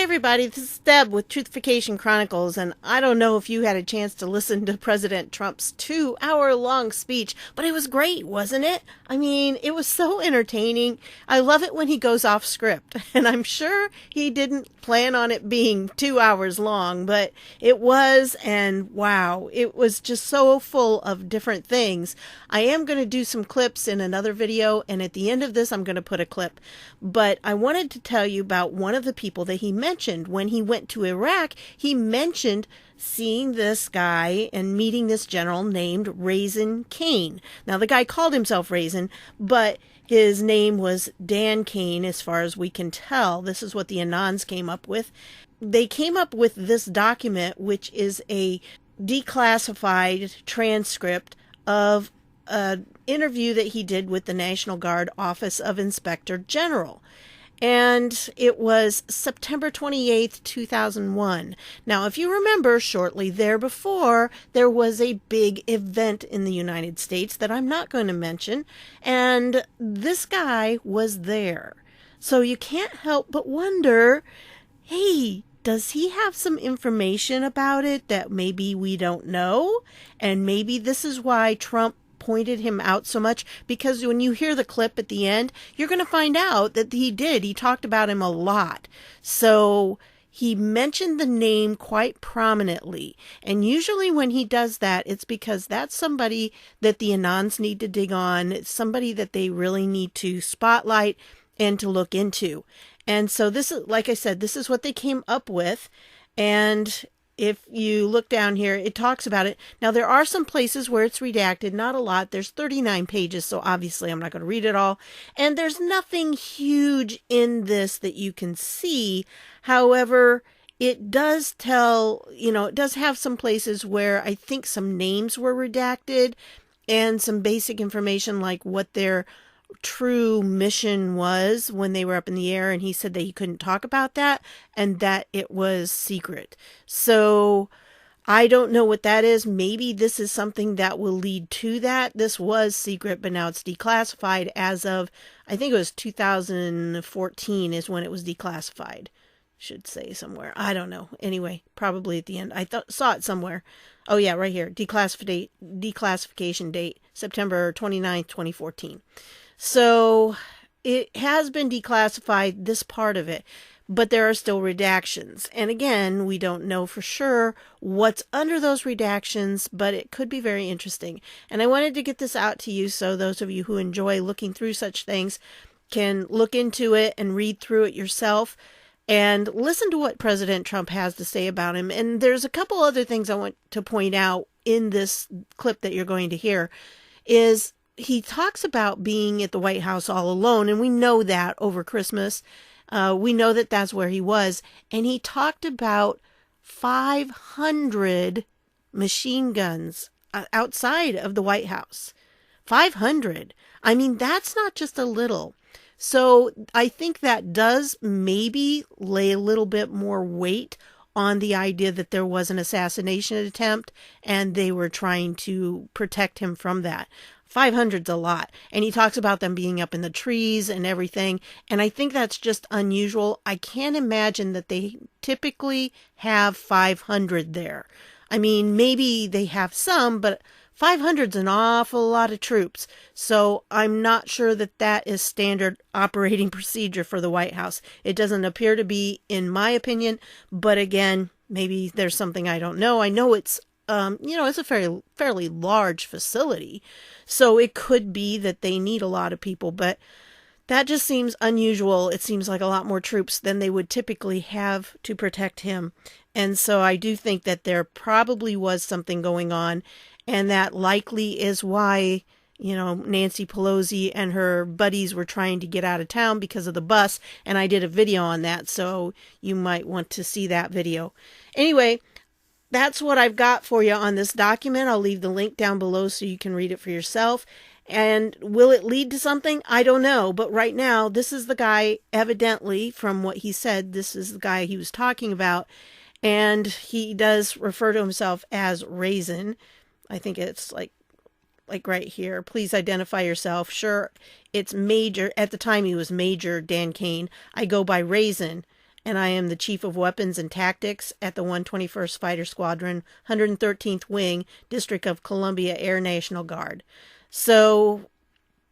everybody, this is Deb with Truthification Chronicles, and I don't know if you had a chance to listen to President Trump's 2-hour-long speech, but it was great, wasn't it? I mean, it was so entertaining. I love it when he goes off script, and I'm sure he didn't plan on it being 2 hours long, but it was, and wow, it was just so full of different things. I am going to do some clips in another video, and at the end of this, I'm going to put a clip, but I wanted to tell you about one of the people that he mentioned when he went to Iraq. He mentioned seeing this guy and meeting this general named Raisin Caine. Now, the guy called himself Raisin, but his name was Dan Caine, as far as we can tell. This is what the Anons came up with. They came up with this document, which is a declassified transcript of an interview that he did with the National Guard Office of Inspector General. And it was September 28th, 2001. Now, if you remember, shortly there before, there was a big event in the United States that I'm not going to mention, and this guy was there. So you can't help but wonder, hey, does he have some information about it that maybe we don't know? And maybe this is why Trump pointed him out so much, because when you hear the clip at the end, you're going to find out that he did. He talked about him a lot. So he mentioned the name quite prominently. And usually when he does that, it's because that's somebody that the Anons need to dig on. It's somebody that they really need to spotlight and to look into. And so this is, like I said, this is what they came up with. And if you look down here, it talks about it. Now, there are some places where it's redacted, not a lot. There's 39 pages, so obviously I'm not going to read it all. And there's nothing huge in this that you can see. However, it does tell, it does have some places where I think some names were redacted and some basic information like what their true mission was when they were up in the air, and he said that he couldn't talk about that and that it was secret. So I don't know what that is. Maybe this is something that will lead to that. This was secret, but now it's declassified as of, I think it was 2014 is when it was declassified. Should say somewhere. I don't know. Anyway, probably at the end. I saw it somewhere. Oh yeah, right here. Declassification date, September 29th, 2014. So it has been declassified, this part of it, but there are still redactions. And again, we don't know for sure what's under those redactions, but it could be very interesting. And I wanted to get this out to you so those of you who enjoy looking through such things can look into it and read through it yourself and listen to what President Trump has to say about him. And there's a couple other things I want to point out in this clip that you're going to hear is he talks about being at the White House all alone, and we know that over Christmas. We know that that's where he was. And he talked about 500 machine guns outside of the White House. 500. I mean, that's not just a little. So I think that does maybe lay a little bit more weight on the idea that there was an assassination attempt and they were trying to protect him from that. 500's a lot. And he talks about them being up in the trees and everything. And I think that's just unusual. I can't imagine that they typically have 500 there. I mean, maybe they have some, but 500's an awful lot of troops. So I'm not sure that that is standard operating procedure for the White House. It doesn't appear to be, in my opinion. But again, maybe there's something I don't know. I know it's it's a fairly large facility, so it could be that they need a lot of people, but that just seems unusual. It seems like a lot more troops than they would typically have to protect him. And so I do think that there probably was something going on, and that likely is why, Nancy Pelosi and her buddies were trying to get out of town because of the bus, and I did a video on that, so you might want to see that video. Anyway, that's what I've got for you on this document. I'll leave the link down below so you can read it for yourself. And will it lead to something? I don't know. But right now, this is the guy, evidently, from what he said, this is the guy he was talking about. And he does refer to himself as Raisin. I think it's like right here. Please identify yourself. Sure, it's Major. At the time, he was Major Dan Caine. I go by Raisin. and I am the Chief of Weapons and Tactics at the 121st Fighter Squadron, 113th Wing, District of Columbia Air National Guard. So,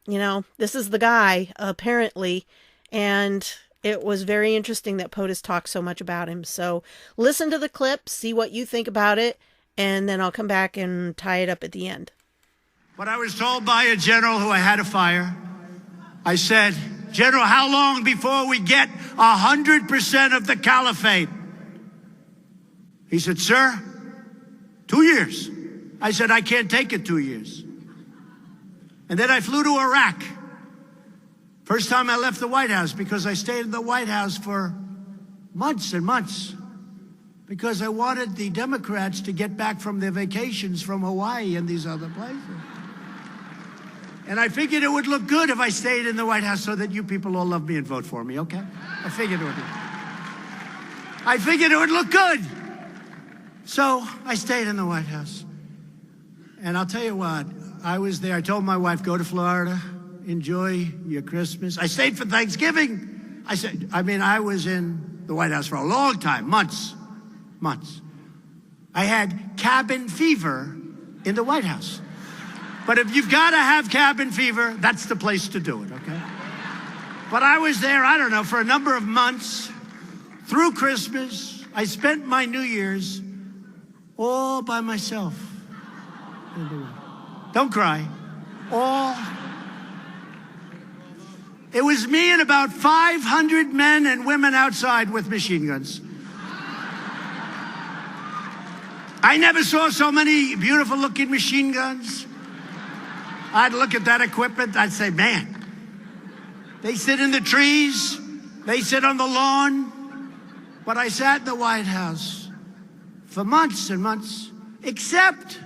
this is the guy, apparently, and it was very interesting that POTUS talked so much about him. So listen to the clip, see what you think about it, and then I'll come back and tie it up at the end. But I was told by a general who I had to fire, I said, "General, how long before we get 100% of the caliphate?" He said, "Sir, 2 years." I said, "I can't take it 2 years." And then I flew to Iraq. First time I left the White House, because I stayed in the White House for months and months, because I wanted the Democrats to get back from their vacations from Hawaii and these other places. And I figured it would look good if I stayed in the White House so that you people all love me and vote for me, okay? I figured it would look good. So I stayed in the White House. And I'll tell you what, I was there. I told my wife, go to Florida, enjoy your Christmas. I stayed for Thanksgiving. I was in the White House for a long time, months. I had cabin fever in the White House. But if you've got to have cabin fever, that's the place to do it, okay? But I was there, I don't know, for a number of months, through Christmas. I spent my New Year's all by myself. Don't cry. It was me and about 500 men and women outside with machine guns. I never saw so many beautiful looking machine guns. I'd look at that equipment, I'd say, man, they sit in the trees, they sit on the lawn. But I sat in the White House for months and months, except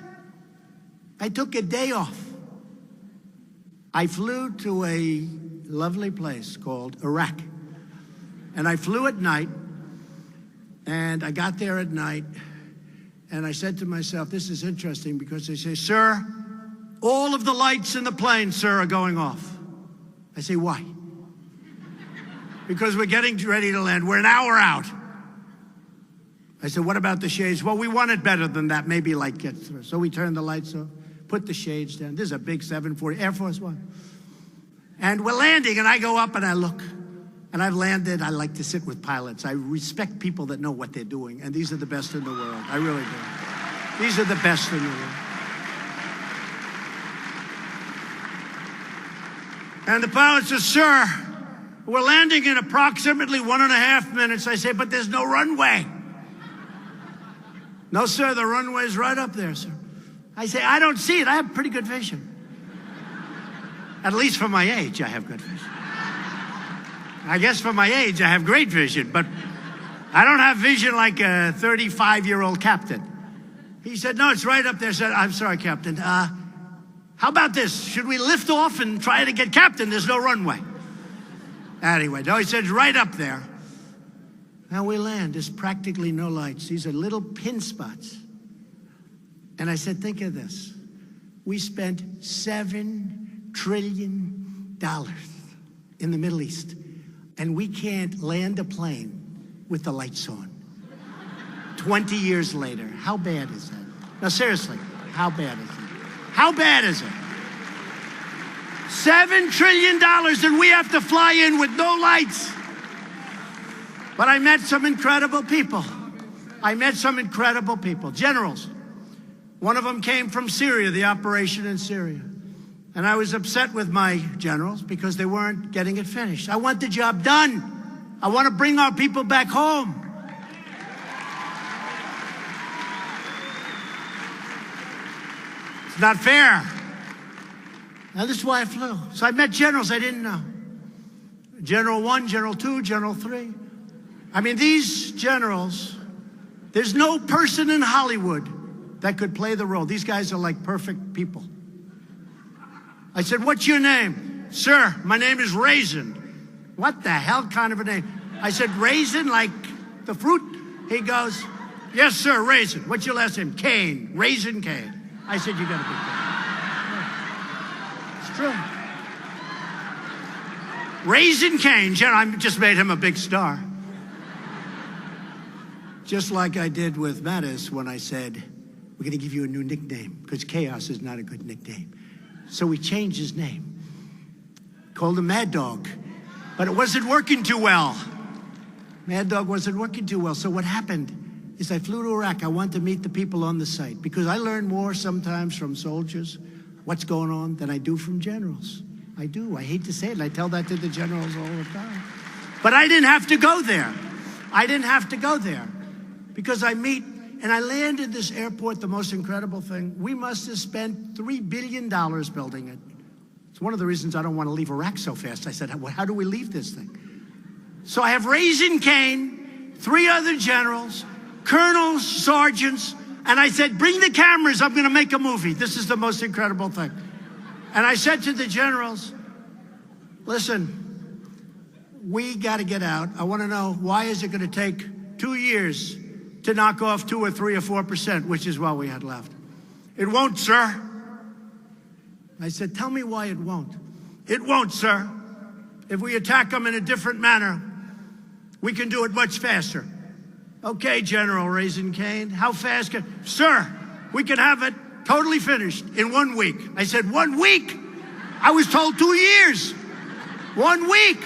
I took a day off. I flew to a lovely place called Iraq. And I flew at night, and I got there at night, and I said to myself, this is interesting, because they say, "Sir, all of the lights in the plane, sir, are going off." I say, "Why?" "Because we're getting ready to land. We're an hour out." I said, "What about the shades?" "Well, we want it better than that. Maybe light gets through." So we turned the lights off, put the shades down. This is a big 740 Air Force One. And we're landing, and I go up and I look. And I've landed. I like to sit with pilots. I respect people that know what they're doing. And these are the best in the world. I really do. These are the best in the world. And the pilot says, "Sir, we're landing in approximately 1.5 minutes." I say, "But there's no runway." "No, sir, the runway's right up there, sir." I say, "I don't see it. I have pretty good vision." At least for my age, I have good vision. I guess for my age, I have great vision, but I don't have vision like a 35-year-old captain. He said, "No, it's right up there." I said, "I'm sorry, Captain. How about this? Should we lift off and try to get Captain? There's no runway." Anyway, no, he said, "Right up there." Now we land. There's practically no lights. These are little pin spots. And I said, think of this. We spent $7 trillion in the Middle East, and we can't land a plane with the lights on. 20 years later. How bad is that? No, seriously, how bad is it? How bad is it? $7 trillion, and we have to fly in with no lights. But I met some incredible people. Generals. One of them came from Syria, the operation in Syria. And I was upset with my generals because they weren't getting it finished. I want the job done. I want to bring our people back home. It's not fair. Now, this is why I flew. So I met generals I didn't know. General 1, General 2, General 3. I mean, these generals, there's no person in Hollywood that could play the role. These guys are like perfect people. I said, "What's your name?" "Sir, my name is Raisin." "What the hell kind of a name?" I said, "Raisin, like the fruit?" He goes, "Yes, sir, Raisin." "What's your last name?" "Caine, Raisin Caine." I said, "You gotta be kidding." It's true. Raisin Caine, I just made him a big star. just like I did with Mattis when I said, we're going to give you a new nickname, because Chaos is not a good nickname. So we changed his name. Called him Mad Dog. But it wasn't working too well. Mad Dog wasn't working too well. So what happened is I flew to Iraq. I wanted to meet the people on the site, because I learn more sometimes from soldiers, what's going on, than I do from generals. I do. I hate to say it, and I tell that to the generals all the time. But I didn't have to go there. I didn't have to go there, because I meet, and I landed this airport, the most incredible thing. We must have spent $3 billion building it. It's one of the reasons I don't want to leave Iraq so fast. I said, how do we leave this thing? So I have Raisin Caine, 3 other generals, colonels, sergeants, and I said, bring the cameras, I'm going to make a movie. This is the most incredible thing. And I said to the generals, listen, we got to get out. I want to know, why is it going to take 2 years to knock off 2 or 3 or 4%, which is what we had left? It won't, sir. I said, tell me why it won't. It won't, sir. If we attack them in a different manner, we can do it much faster. Okay, General Raisin Caine, how fast can... Sir, we can have it totally finished in 1 week. I said, 1 week? I was told 2 years. 1 week.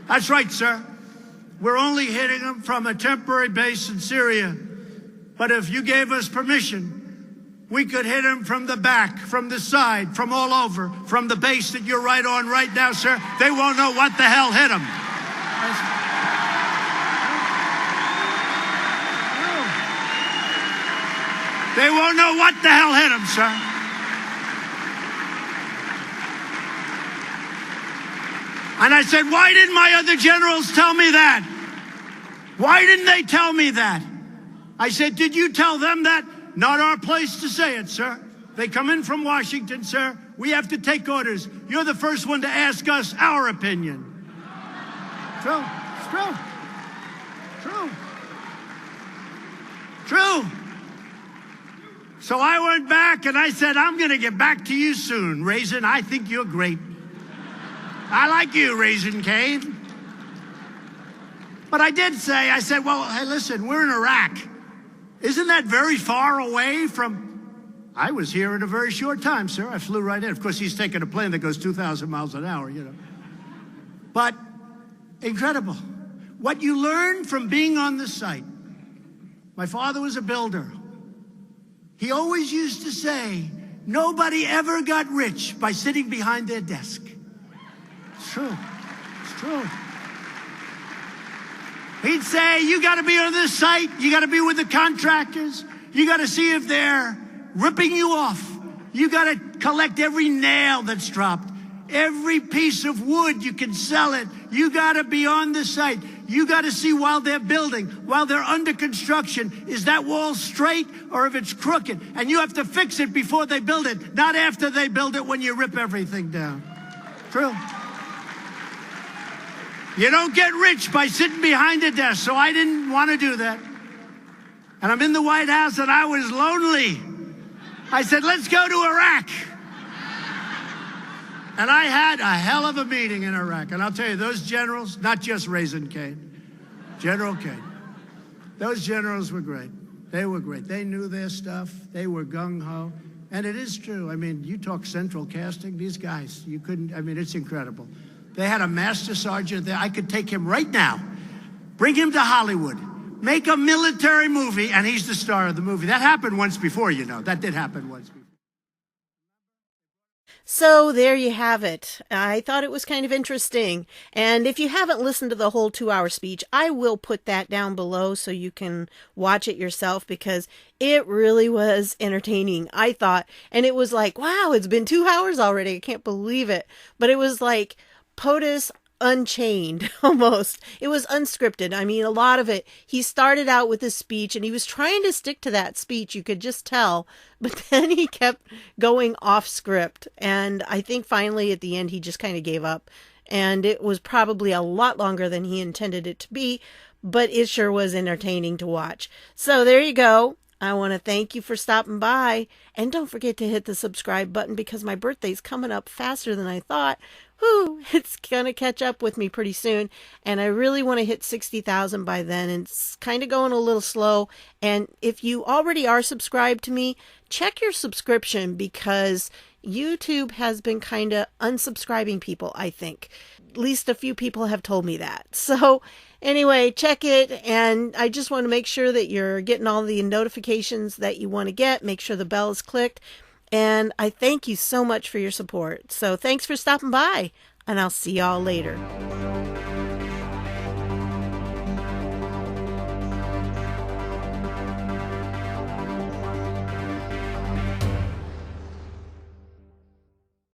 That's right, sir. We're only hitting them from a temporary base in Syria. But if you gave us permission, we could hit them from the back, from the side, from all over, from the base that you're right on right now, sir. They won't know what the hell hit them. They won't know what the hell hit them, sir. And I said, why didn't my other generals tell me that? Why didn't they tell me that? I said, did you tell them that? Not our place to say it, sir. They come in from Washington, sir. We have to take orders. You're the first one to ask us our opinion. True. It's true. True. True. So I went back and I said, I'm going to get back to you soon. Raisin, I think you're great. I like you, Raisin Caine. But I did say, I said, well, hey, listen, we're in Iraq. Isn't that very far away from... I was here in a very short time, sir. I flew right in. Of course, he's taking a plane that goes 2,000 miles an hour, you know. But incredible. What you learn from being on the site. My father was a builder. He always used to say, nobody ever got rich by sitting behind their desk. It's true. It's true. He'd say, you got to be on this site. You got to be with the contractors. You got to see if they're ripping you off. You got to collect every nail that's dropped. Every piece of wood, you can sell it. You got to be on the site. You got to see while they're building, while they're under construction, is that wall straight or if it's crooked? And you have to fix it before they build it, not after they build it when you rip everything down. True. You don't get rich by sitting behind a desk, so I didn't want to do that. And I'm in the White House and I was lonely. I said, let's go to Iraq. And I had a hell of a meeting in Iraq. And I'll tell you, those generals, not just Raisin Caine, General Caine, those generals were great. They were great. They knew their stuff. They were gung-ho. And it is true. I mean, you talk central casting, these guys, you couldn't, I mean, it's incredible. They had a master sergeant there. I could take him right now, bring him to Hollywood, make a military movie, and he's the star of the movie. That happened once before, you know. That did happen once before. So there you have it. I thought it was kind of interesting. And if you haven't listened to the whole 2-hour speech, I will put that down below so you can watch it yourself, because it really was entertaining, I thought. And it was like, wow, it's been 2 hours already. I can't believe it. But it was like POTUS Unchained, almost. It was unscripted. I mean, a lot of it, he started out with his speech and he was trying to stick to that speech. You could just tell, but then he kept going off script. And I think finally at the end, he just kind of gave up. And it was probably a lot longer than he intended it to be, but it sure was entertaining to watch. So there you go. I want to thank you for stopping by. And don't forget to hit the subscribe button because my birthday's coming up faster than I thought. Whew, it's going to catch up with me pretty soon. And I really want to hit 60,000 by then. And it's kind of going a little slow. And if you already are subscribed to me, check your subscription because YouTube has been kind of unsubscribing people, I think. At least a few people have told me that. So anyway, check it. And I just want to make sure that you're getting all the notifications that you want to get. Make sure the bell is clicked. And I thank you so much for your support. So thanks for stopping by, and I'll see y'all later.